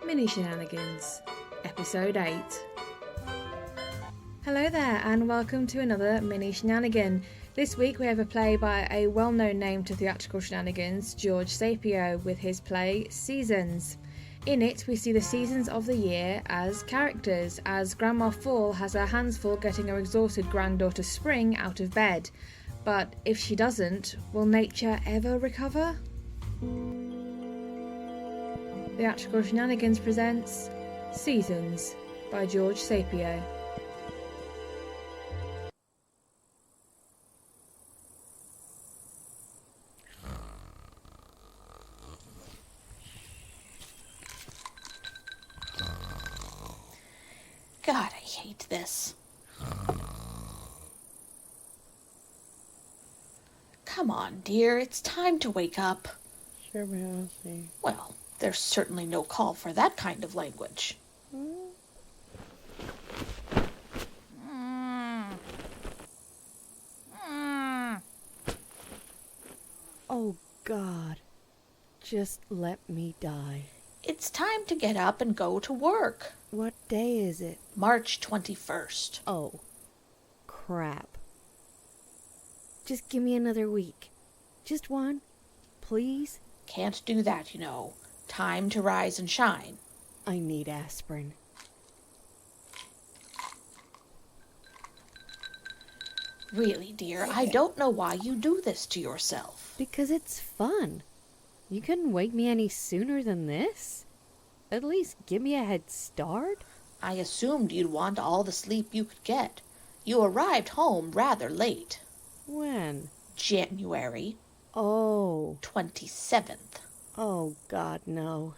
Mini Shenanigans, Episode 8. Hello there and welcome to another Mini Shenanigan. This week we have a play by a well-known name to theatrical shenanigans, George Sapio, with his play Seasons. In it we see the seasons of the year as characters, as Grandma Fall has her hands full getting her exhausted granddaughter Spring out of bed. But if she doesn't, will nature ever recover? Theatrical Shenanigans presents Seasons by George Sapio. God, I hate this. Come on, dear, it's time to wake up. Sure, Elsie. Well, there's certainly no call for that kind of language. Oh, God. Just let me die. It's time to get up and go to work. What day is it? March 21st. Oh, crap. Just give me another week. Just one, please. Can't do that, you know. Time to rise and shine. I need aspirin. Really, dear, I don't know why you do this to yourself. Because it's fun. You couldn't wake me any sooner than this? At least give me a head start? I assumed you'd want all the sleep you could get. You arrived home rather late. When? January Oh. 27th. Oh, God, no.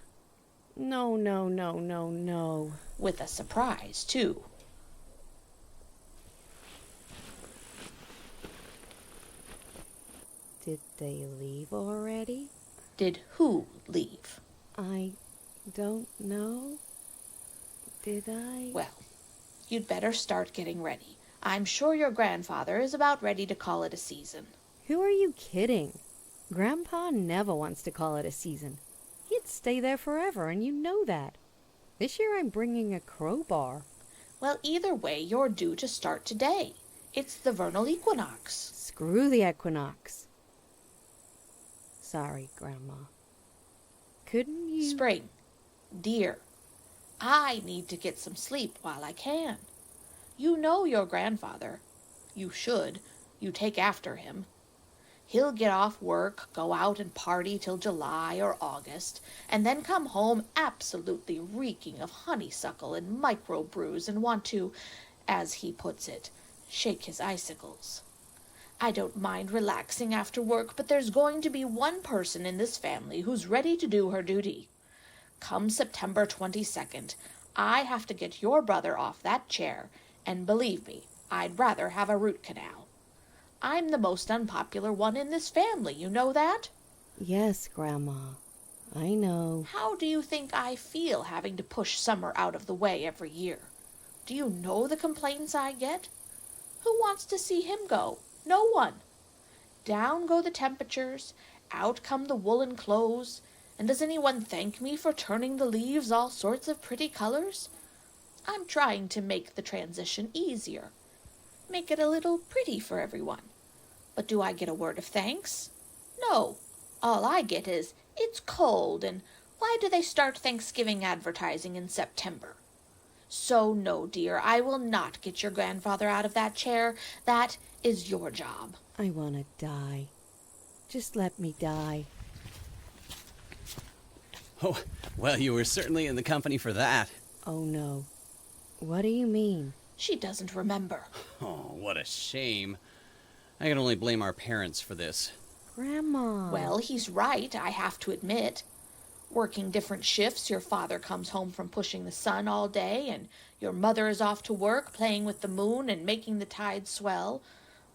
No. With a surprise, too. Did they leave already? Did who leave? I don't know. Did I? Well, you'd better start getting ready. I'm sure your grandfather is about ready to call it a season. Who are you kidding? Grandpa never wants to call it a season. He'd stay there forever, and you know that. This year I'm bringing a crowbar. Well, either way, you're due to start today. It's the vernal equinox. Screw the equinox. Sorry, Grandma. Couldn't you... Spring, dear, I need to get some sleep while I can. You know your grandfather. You should. You take after him. He'll get off work, go out and party till July or August, and then come home absolutely reeking of honeysuckle and microbrews and want to, as he puts it, shake his icicles. I don't mind relaxing after work, but there's going to be one person in this family who's ready to do her duty. Come September 22nd, I have to get your brother off that chair, and believe me, I'd rather have a root canal. I'm the most unpopular one in this family, you know that? Yes, Grandma. I know. How do you think I feel having to push summer out of the way every year? Do you know the complaints I get? Who wants to see him go? No one. Down go the temperatures, out come the woolen clothes, and does anyone thank me for turning the leaves all sorts of pretty colors? I'm trying to make the transition easier. Make it a little pretty for everyone. But do I get a word of thanks? No. All I get is, it's cold, and why do they start Thanksgiving advertising in September? So no, dear, I will not get your grandfather out of that chair. That is your job. I want to die. Just let me die. Oh, well, you were certainly in the company for that. Oh, no. What do you mean? She doesn't remember. Oh, what a shame. I can only blame our parents for this. Grandma. Well, he's right, I have to admit. Working different shifts, your father comes home from pushing the sun all day, and your mother is off to work, playing with the moon and making the tide swell.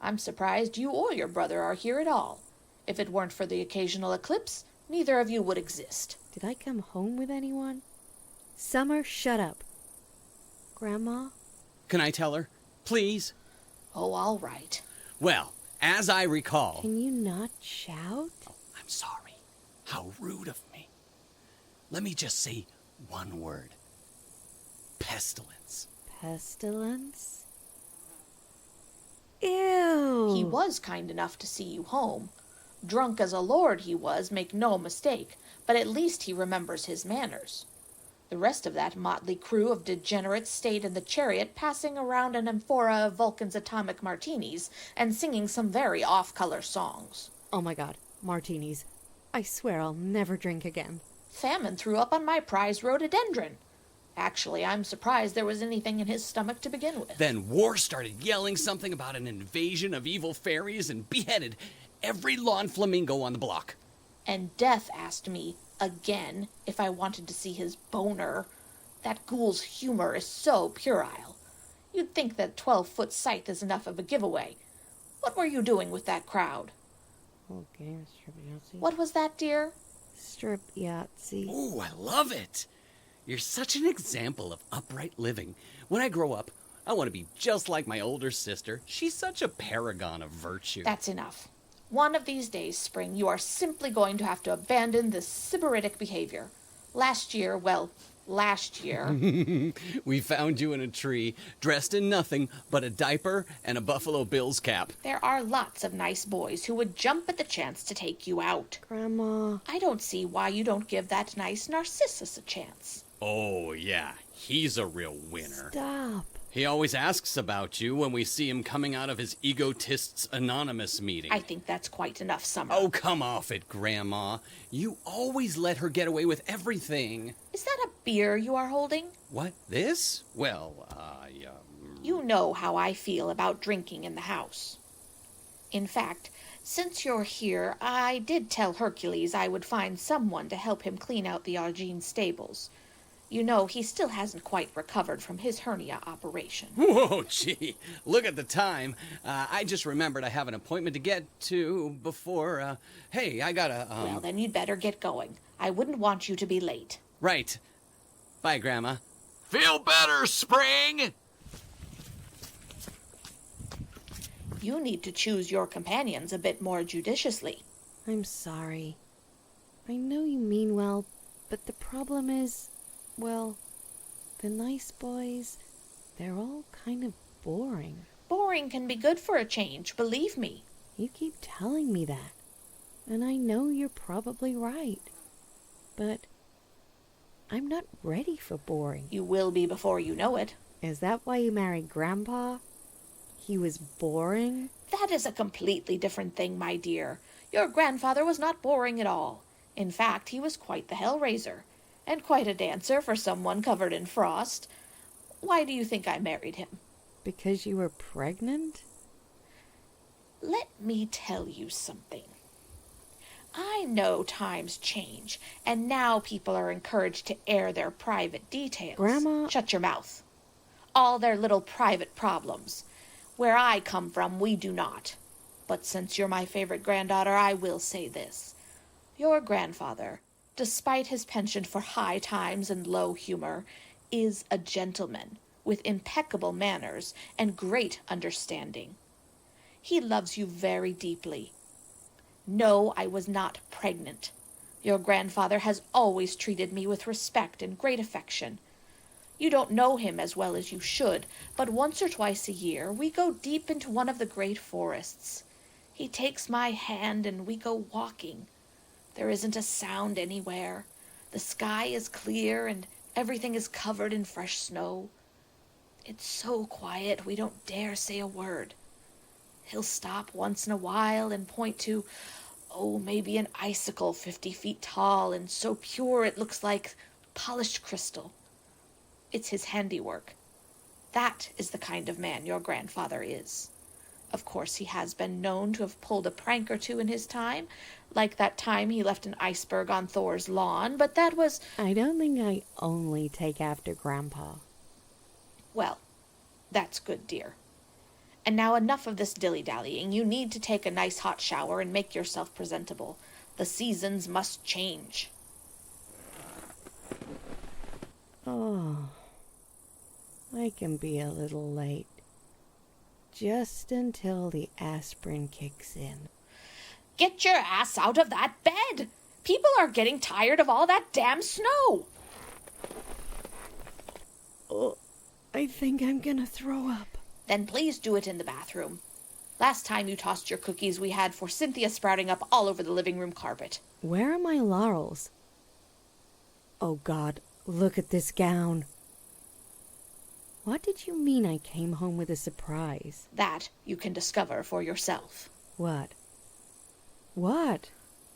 I'm surprised you or your brother are here at all. If it weren't for the occasional eclipse, neither of you would exist. Did I come home with anyone? Summer, shut up. Grandma? Can I tell her? Please? Oh, all right. Well, as I recall... Can you not shout? Oh, I'm sorry. How rude of me. Let me just say One word. Pestilence. Pestilence? Ew! He was kind enough to see you home. Drunk as a lord he was, make no mistake, but at least he remembers his manners. The rest of that motley crew of degenerates stayed in the chariot, passing around an amphora of Vulcan's atomic martinis and singing some very off-color songs. Oh my god, martinis. I swear I'll never drink again. Famine threw up on my prize rhododendron. Actually, I'm surprised there was anything in his stomach to begin with. Then War started yelling something about an invasion of evil fairies and beheaded every lawn flamingo on the block. And Death asked me, again, if I wanted to see his boner. That ghoul's humor is so puerile. You'd think that 12-foot scythe is enough of a giveaway. What were you doing with that crowd? Okay, strip Yahtzee. What was that, dear? Strip Yahtzee. Ooh, I love it. You're such an example of upright living. When I grow up, I want to be just like my older sister. She's such a paragon of virtue. That's enough. One of these days, Spring, you are simply going to have to abandon this sybaritic behavior. Last year, We found you in a tree, dressed in nothing but a diaper and a Buffalo Bills cap. there are lots of nice boys who would jump at the chance to take you out. Grandma. I don't see why you don't give that nice Narcissus a chance. Oh, yeah, he's a real winner. Stop. He always asks about you when we see him coming out of his Egotists Anonymous meeting. I think that's quite enough, Summer. Oh, come off it, Grandma. You always let her get away with everything. Is that a beer you are holding? What, this? Well, yeah. You know how I feel about drinking in the house. In fact, since you're here, I did tell Hercules I would find someone to help him clean out the Argene stables. You know, he still hasn't quite recovered from his hernia operation. Whoa, gee, look at the time. I just remembered I have an appointment to get to before, hey, I gotta, Well, then you'd better get going. I wouldn't want you to be late. Right. Bye, Grandma. Feel better, Spring! You need to choose your companions a bit more judiciously. I'm sorry. I know you mean well, but the problem is, well, the nice boys, they're all kind of boring. Boring can be good for a change, believe me. You keep telling me that, and I know you're probably right. But I'm not ready for boring. You will be before you know it. Is that why you married Grandpa? He was boring? That is a completely different thing, my dear. Your grandfather was not boring at all. In fact, he was quite the hellraiser, and quite a dancer for someone covered in frost. Why do you think I married him? Because you were pregnant? Let me tell you something. I know times change, and now people are encouraged to air their private details. Grandma... Shut your mouth. All their little private problems. Where I come from, we do not. But since you're my favorite granddaughter, I will say this. Your grandfather, despite his penchant for high times and low humor, is a gentleman with impeccable manners and great understanding. He loves you very deeply. No, I was not pregnant. Your grandfather has always treated me with respect and great affection. You don't know him as well as you should, but once or twice a year we go deep into one of the great forests. He takes my hand and we go walking. There isn't a sound anywhere. The sky is clear and everything is covered in fresh snow. It's so quiet we don't dare say a word. He'll stop once in a while and point to, maybe an icicle 50 feet tall and so pure it looks like polished crystal. It's his handiwork. That is the kind of man your grandfather is. Of course, he has been known to have pulled a prank or two in his time, like that time he left an iceberg on Thor's lawn, but that was... I don't think I only take after Grandpa. Well, that's good, dear. And now enough of this dilly-dallying. You need to take a nice hot shower and make yourself presentable. The seasons must change. Oh, I can be a little late. Just until the aspirin kicks in. Get your ass out of that bed! People are getting tired of all that damn snow! Oh, I think I'm gonna throw up. Then please do it in the bathroom. Last time you tossed your cookies, we had for Cynthia sprouting up all over the living room carpet. Where are my laurels? Oh God, look at this gown. What did you mean I came home with a surprise? That you can discover for yourself. What? What?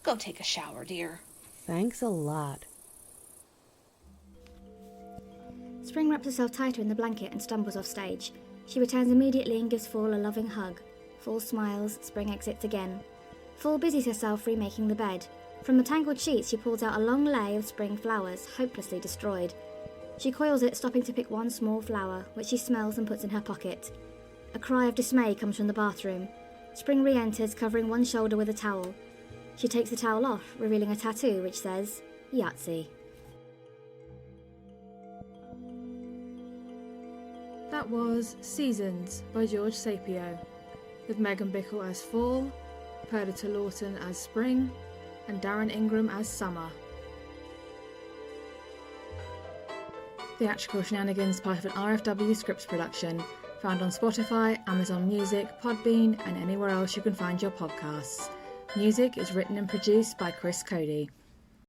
Go take a shower, dear. Thanks a lot. Spring wraps herself tighter in the blanket and stumbles off stage. She returns immediately and gives Fall a loving hug. Fall smiles, Spring exits again. Fall busies herself remaking the bed. From the tangled sheets she pulls out a long lei of spring flowers, hopelessly destroyed. She coils it, stopping to pick one small flower, which she smells and puts in her pocket. A cry of dismay comes from the bathroom. Spring re-enters, covering one shoulder with a towel. She takes the towel off, revealing a tattoo which says, Yahtzee. That was Seasons by George Sapio, with Megan Bickel as Fall, Perdita Lawton as Spring, and Darren Ingram as Summer. Theatrical Shenanigans, part of an RFW Scripts production, found on Spotify, Amazon Music, Podbean, and anywhere else you can find your podcasts. Music is written and produced by Chris Cody.